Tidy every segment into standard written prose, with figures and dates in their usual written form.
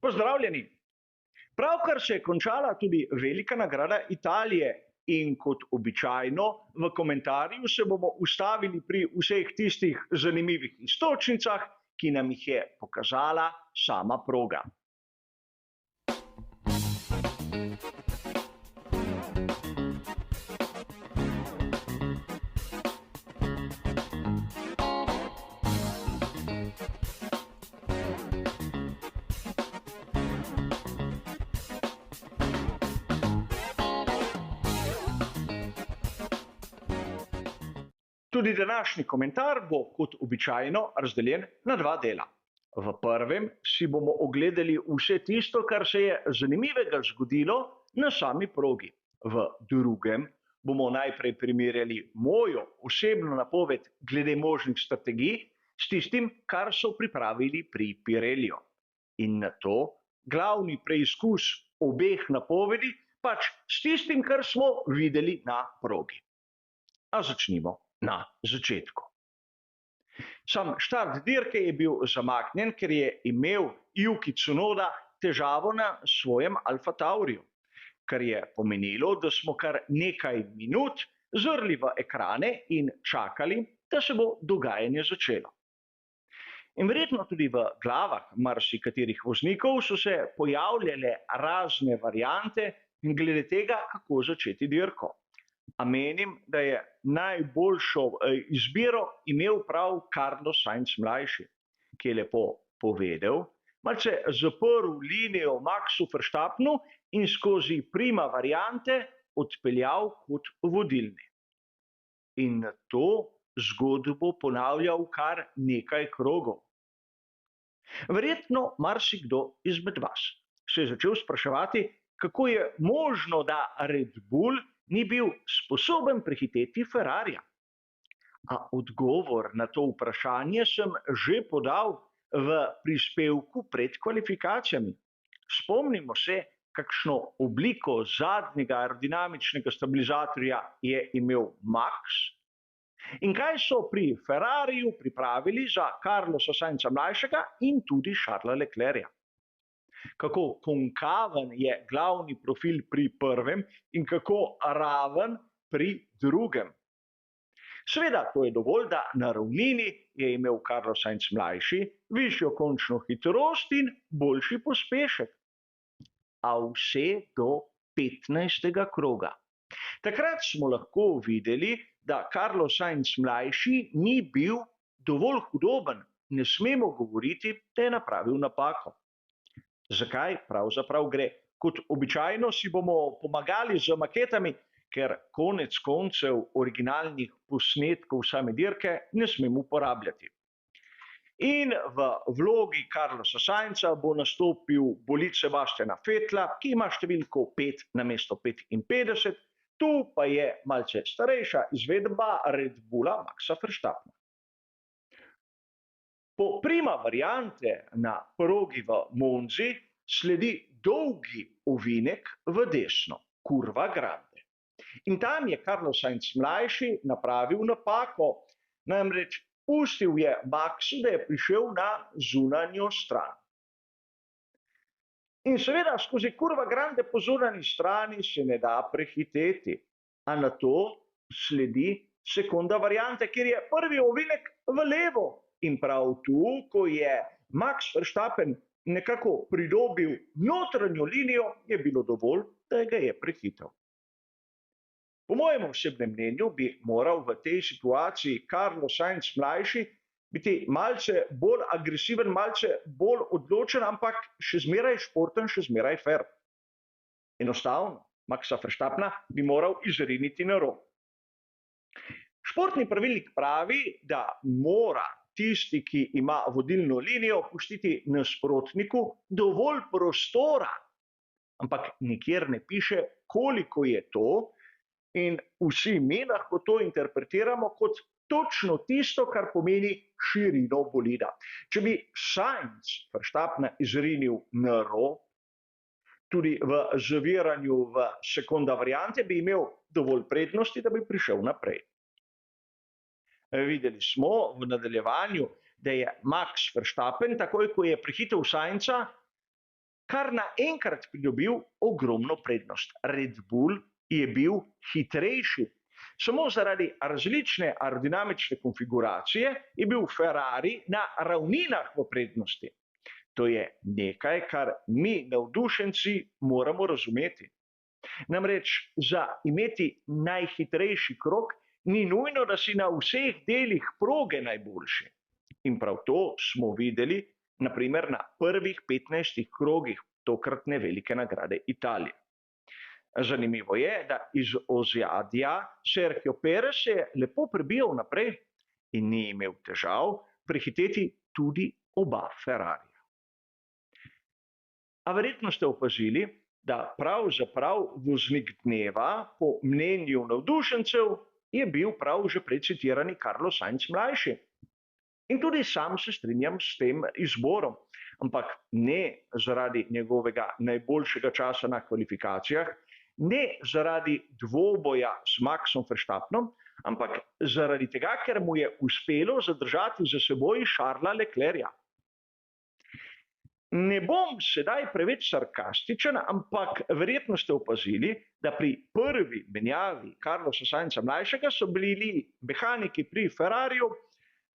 Pozdravljeni! Pravkar se je končala tudi velika nagrada Italije in kot običajno v komentarju se bomo ustavili pri vseh tistih zanimivih iztočnicah, ki nam jih je pokazala sama proga. Tudi današnji komentar bo kot običajno razdeljen na dva dela. V prvem si bomo ogledali vse tisto, kar se je zanimivega zgodilo na sami progi. V drugem bomo najprej primerjali mojo osebno napoved glede možnih strategij s tistim, kar so pripravili pri Pirelliju. In nato glavni preizkus obeh napovedi pač s tistim, kar smo videli na progi. A začnimo na začetku. Sam štart dirke je bil zamaknjen, ker je imel Yuki Tsunoda težavo na svojem Alfa Tauriju, kar je pomenilo, da smo kar nekaj minut zrli v ekrane in čakali, da se bo dogajanje začelo. In verjetno tudi v glavah marsikaterih voznikov so se pojavljale razne variante glede tega, kako začeti dirko. A menim, da je najboljšo izbiro imel prav Carlos Sainz mlajši, ki je lepo povedal, malce zaprl linijo Maxu Verstappenu in skozi prima variante odpeljal kot vodilni. In to zgodbo ponavljal kar nekaj krogov. Verjetno marsikdo izmed vas se je začel spraševati, kako je možno, da Red Bull ni bil sposoben prehiteti Ferrarija. A odgovor na to vprašanje sem že podal v prispevku pred kvalifikacijami. Spomnimo se, kakšno obliko zadnjega aerodinamičnega stabilizatorja je imel Max in kaj so pri Ferrariju pripravili za Carlosa Sainza mlajšega in tudi Charlesa Leclerca. Kako konkaven je glavni profil pri prvem in kako raven pri drugem. Seveda, to je dovolj, da na ravnini je imel Carlos Sainz mlajši višjo končno hitrost in boljši pospešek. A vse do 15. kroga. Takrat smo lahko videli, da Carlos Sainz mlajši ni bil dovolj hudoben. Ne smemo govoriti, da je napravil napako. Zakaj pravzaprav gre? Kot običajno si bomo pomagali z maketami, ker konec koncev originalnih posnetkov same dirke ne smemo uporabljati. In v vlogi Carlosa Sainza bo nastopil bolid Sebastiana Vettela, ki ima številko 5 namesto 55, tu pa je malce starejša izvedba Red Bulla Maxa Verstappena. Po prima variante na progi v Monzi sledi dolgi ovinek v desno, kurva grande. In tam je Carlos Sainz mlajši napravil napako, namreč pustil je Maxu, da je prišel na zunanjo stran. In seveda skozi kurva grande po zunanji strani se ne da prehiteti, a nato sledi sekunda variante, kjer je prvi ovinek v levo. In prav tu, ko je Max Verstappen nekako pridobil notranjo linijo, je bilo dovolj, da ga je prehitel. Po mojem osebnem mnenju bi moral v tej situaciji Carlos Sainz mlajši biti malce bolj agresiven, malce bolj odločen, ampak še zmeraj športen, še zmeraj fair. Enostavno, Maxa Verstappena bi moral izriniti na rob. Športni pravilnik pravi, da mora tisti, ki ima vodilno linijo, pustiti nasprotniku dovolj prostora. Ampak nikjer ne piše, koliko je to, in vsi mi lahko to interpretiramo kot točno tisto, kar pomeni širino bolida. Če bi Sainz Verstappena izrinil na rob, tudi v zaviranju v sekunda variante, bi imel dovolj prednosti, da bi prišel naprej. Videli smo v nadaljevanju, da je Max Verstappen, takoj ko je prehitel Sainza, kar naenkrat pridobil ogromno prednost. Red Bull je bil hitrejši. Samo zaradi različne aerodinamične konfiguracije je bil Ferrari na ravninah v prednosti. To je nekaj, kar mi navdušenci moramo razumeti. Namreč za imeti najhitrejši krog ni nujno, da si na vseh delih proge najboljši. In prav to smo videli naprimer na prvih 15 krogih tokratne velike nagrade Italije. Zanimivo je, da iz ozadja Sergio Perez se je lepo prebijal naprej in ni imel težav prehiteti tudi oba Ferrarija. A verjetno ste opazili, da pravzaprav voznik dneva, po mnenju navdušencev, je bil prav že precitirani Carlos Sainz mlajši. In tudi sam se strinjam s tem izborom, ampak ne zaradi njegovega najboljšega časa na kvalifikacijah, ne zaradi dvoboja s Maxom Verstappenom, ampak zaradi tega, ker mu je uspelo zadržati za seboj Charlesa Leclerca. Ne bom sedaj preveč sarkastičen, ampak verjetno ste opazili, da pri prvi menjavi Carlosa Sainza mlajšega so bili mehaniki pri Ferrariju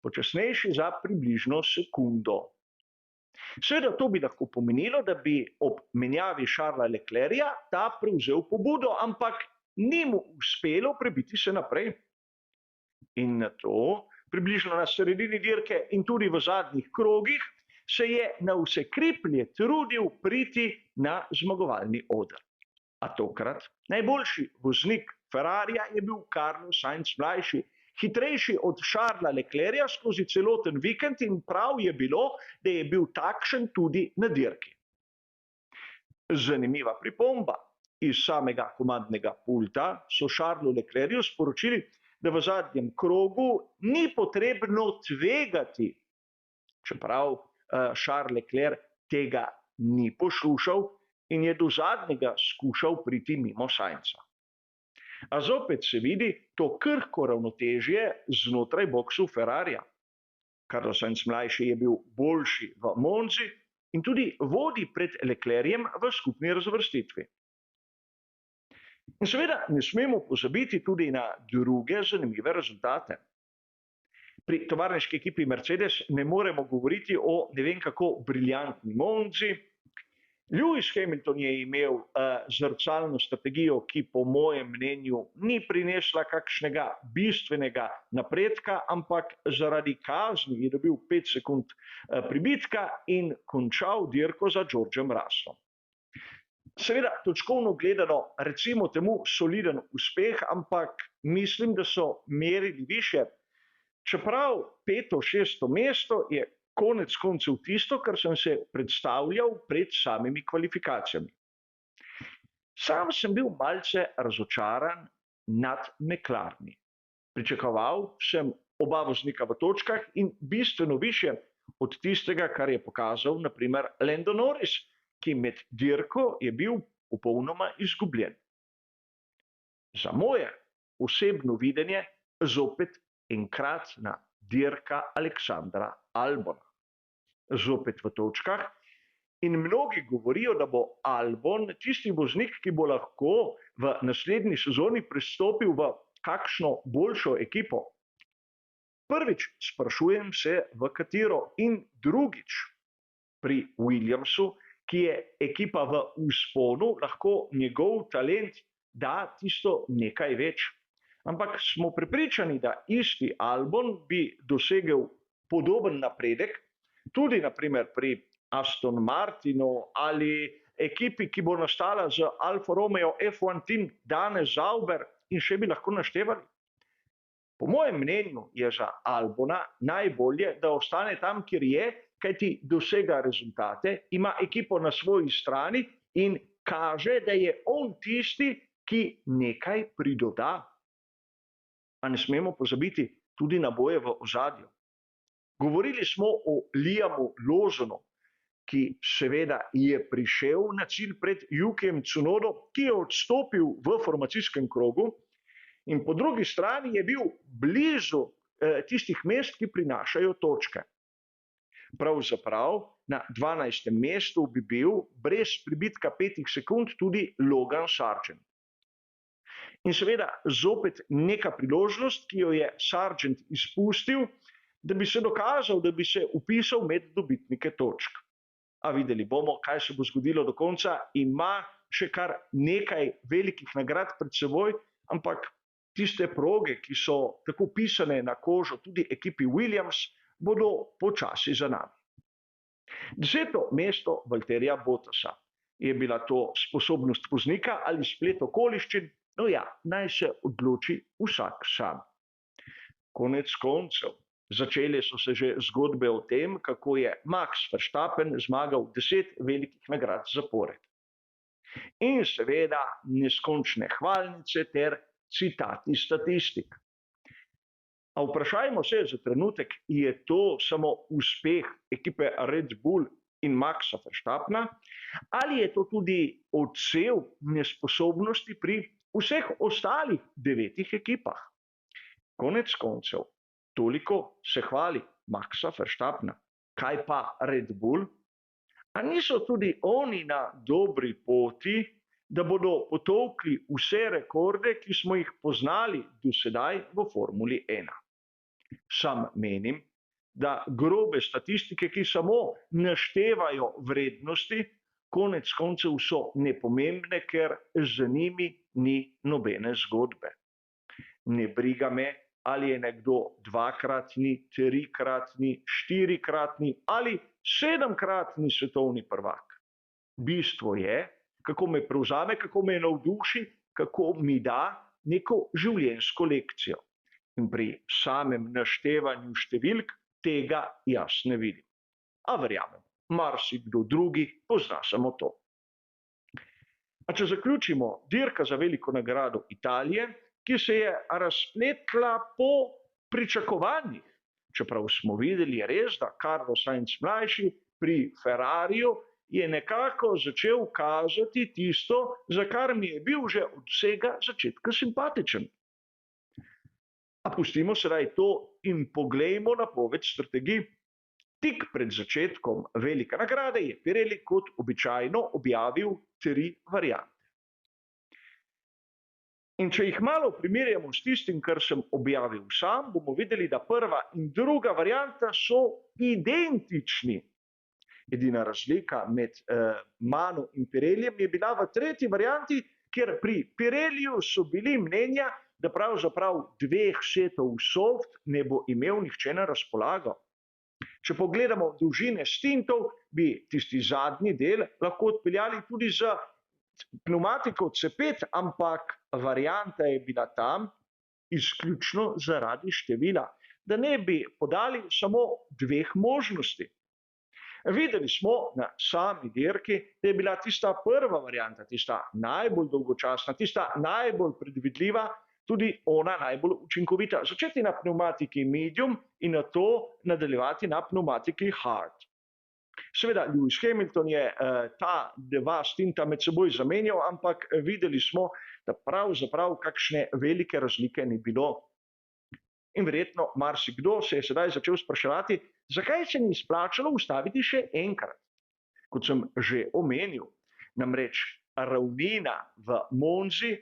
počasnejši za približno sekundo. Seveda to bi lahko pomenilo, da bi ob menjavi Charlesa Leclerca ta prevzel pobudo, ampak ni mu uspelo prebiti se naprej. In na to, približno na sredini dirke in tudi v zadnjih krogih, se je na vse kriplje trudil priti na zmagovalni oder. A tokrat najboljši voznik Ferrarija je bil Carlos Sainz mlajši, hitrejši od Charlesa Leclerca skozi celoten vikend in prav je bilo, da je bil takšen tudi na dirki. Zanimiva pripomba. Iz samega komandnega pulta so Charlesu Leclercu sporočili, da v zadnjem krogu ni potrebno tvegati, čeprav Charles Leclerc tega ni poslušal in je do zadnjega skušal priti mimo Sainza. A zopet se vidi to krhko ravnotežje znotraj boksu Ferrarija. Carlos Sainz mlajši je bil boljši v Monzi in tudi vodi pred Leclercem v skupni razvrstitvi. In seveda ne smemo pozabiti tudi na druge zanimive rezultate. Pri tovarniški ekipi Mercedes ne moremo govoriti o ne vem kako briljantni Monzi. Lewis Hamilton je imel zrcalno strategijo, ki po mojem mnenju ni prinesla kakšnega bistvenega napredka, ampak zaradi kazni je dobil 5 sekund pribitka in končal dirko za Georgem Russelom. Seveda, točkovno gledano, recimo temu soliden uspeh, ampak mislim, da so merili više. Čeprav 5., 6. mesto je konec koncev tisto, kar sem se predstavljal pred samimi kvalifikacijami. Sam sem bil malce razočaran nad McLareni. Pričakoval sem oba voznika v točkah in bistveno više od tistega, kar je pokazal naprimer Lando Norris, ki med dirko je bil popolnoma izgubljen. Za moje osebno videnje zopet enkratna dirka Aleksandra Albona. Zopet v točkah in mnogi govorijo, da bo Albon tisti voznik, ki bo lahko v naslednji sezoni prestopil v kakšno boljšo ekipo. Prvič sprašujem se, v katero, in drugič pri Williamsu, ki je ekipa v vzponu, lahko njegov talent da tisto nekaj več. Ampak smo prepričani, da isti Albon bi dosegel podoben napredek, tudi naprimer pri Aston Martinu ali ekipi, ki bo nastala z Alfa Romeo F1 Team, danes Sauber in še bi lahko naštevali. Po mojem mnenju je za Albona najbolje, da ostane tam, kjer je, kajti dosega rezultate, ima ekipo na svoji strani in kaže, da je on tisti, ki nekaj pridoda. A ne smemo pozabiti tudi na boje v ozadju. Govorili smo o Liamu Lawsonu, ki seveda je prišel na cilj pred Yukijem Tsunodo, ki je odstopil v formacijskem krogu in po drugi strani je bil blizu tistih mest, ki prinašajo točke. Pravzaprav na 12. mestu bi bil brez pribitka 5 sekund tudi Logan Sargent. In seveda zopet neka priložnost, ki jo je Sargent izpustil, da bi se dokazal, da bi se vpisal med dobitnike točk. A videli bomo, kaj se bo zgodilo do konca. Ima še kar nekaj velikih nagrad pred seboj, ampak tiste proge, ki so tako pisane na kožo tudi ekipi Williams, bodo počasi za nami. 10. mesto Valtterija Bottasa. Je bila to sposobnost voznika ali splet okoliščin? No ja, naj se odloči vsak sam. Konec koncev, začele so se že zgodbe o tem, kako je Max Verstappen zmagal 10 velikih nagrad zapored. In seveda neskončne hvalnice ter citati statistik. A vprašajmo se za trenutek, je to samo uspeh ekipe Red Bull in Maxa Verstappena, ali je to tudi odsev nesposobnosti pri vseh ostalih 9 ekipah? Konec koncev, toliko se hvali Maxa Verstappena. Kaj pa Red Bull? A niso tudi oni na dobri poti, da bodo potolkli vse rekorde, ki smo jih poznali do sedaj v Formuli 1? Sam menim, da grobe statistike, ki samo naštevajo vrednosti, konec koncev so nepomembne, ker za njimi ni nobene zgodbe. Ne briga me, ali je nekdo 2-kratni, 3-kratni, 4-kratni ali 7-kratni svetovni prvak. Bistvo je, kako me prevzame, kako me navduši, kako mi da neko življenjsko lekcijo. In pri samem naštevanju številk tega jaz ne vidim. A verjamem, marsikdo drugi pozna samo to. A če zaključimo, dirka za veliko nagrado Italije, ki se je razpletla po pričakovanjih, čeprav smo videli res, da Carlos Sainz mlajši pri Ferrariju je nekako začel kazati tisto, za kar mi je bil že od vsega začetka simpatičen. A pustimo sedaj to in poglejmo napoved strategij. Tik pred začetkom velike nagrade je Pirelli kot običajno objavil 3 variante. In če jih malo primerjamo s tistim, kar sem objavil sam, bomo videli, da prva in druga varianta so identični. Edina razlika med mano in Pirellijem je bila v tretji varianti, kjer pri Pirelliju so bili mnenja, da pravzaprav 2 setov soft ne bo imel nihče na razpolago. Če pogledamo dolžine stintov, bi tisti zadnji del lahko odpeljali tudi z pneumatiko C5, ampak varianta je bila tam izključno zaradi števila, da ne bi podali samo 2 možnosti. Videli smo na sami dirki, da je bila tista prva varianta, tista najbolj dolgočasna, tista najbolj predvidljiva, tudi ona najbolj učinkovita. Začeti na pneumatiki medium in nato nadaljevati na pneumatiki hard. Seveda, Lewis Hamilton je ta 2 stinta med seboj zamenjal, ampak videli smo, da pravzaprav kakšne velike razlike ni bilo. In verjetno marsikdo se je sedaj začel spraševati, zakaj se ni splačalo ustaviti še enkrat. Kot sem že omenil, namreč ravnina v Monzi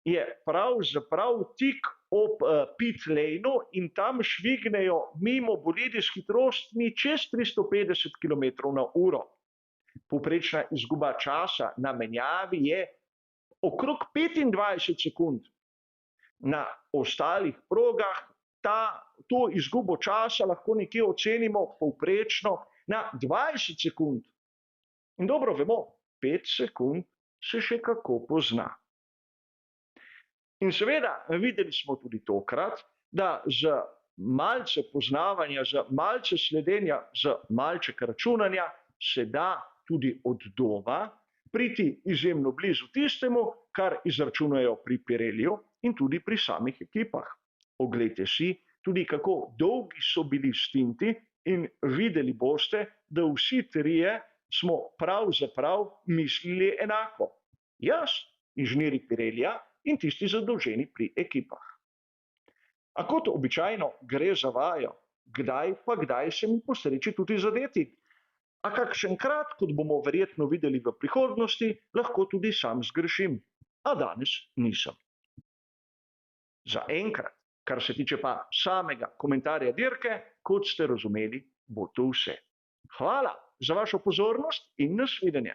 je pravzaprav tik ob pit laneu in tam švignejo mimo bolidi s hitrostmi čez 350 km/h. Povprečna izguba časa na menjavi je okrog 25 sekund. Na ostalih progah to izgubo časa lahko nekje ocenimo povprečno na 20 sekund. In dobro vemo, 5 sekund se še kako pozna. In seveda videli smo tudi tokrat, da z malce poznavanja, z malce sledenja, z malček računanja se da tudi od doma priti izjemno blizu tistemu, kar izračunajo pri Pirelliju in tudi pri samih ekipah. Oglejte si tudi, kako dolgi so bili stinti in videli boste, da vsi trije smo pravzaprav mislili enako. Jaz, inženirji Pirellija in tisti zadolženi pri ekipah. A kot običajno gre za vajo, kdaj se mi posreči tudi zadeti. A kakšenkrat, kot bomo verjetno videli v prihodnosti, lahko tudi sam zgrešim, a danes nisem. Zaenkrat, kar se tiče pa samega komentarja dirke, kot ste razumeli, bo to vse. Hvala za vašo pozornost in nasvidenje.